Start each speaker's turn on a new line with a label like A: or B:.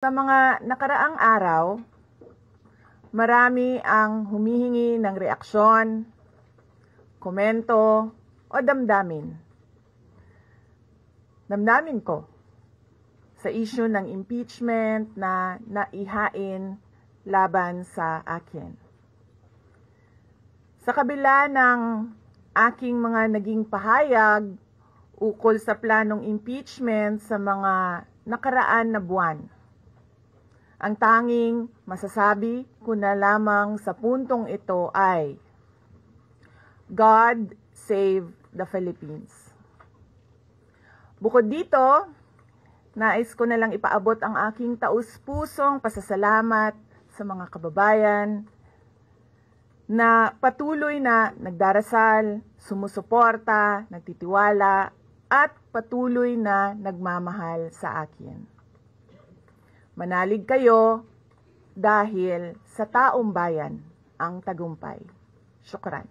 A: Sa mga nakaraang araw, marami ang humihingi ng reaksyon, komento o damdamin. Damdamin ko sa issue ng impeachment na naihain laban sa akin. Sa kabila ng aking mga naging pahayag ukol sa planong impeachment sa mga nakaraan na buwan, ang tanging masasabi ko na lamang sa puntong ito ay, God save the Philippines. Bukod dito, nais ko na lang ipaabot ang aking taus-pusong pasasalamat sa mga kababayan na patuloy na nagdarasal, sumusuporta, nagtitiwala, at patuloy na nagmamahal sa akin. Manalig kayo dahil sa taong bayan ang tagumpay. Syukran.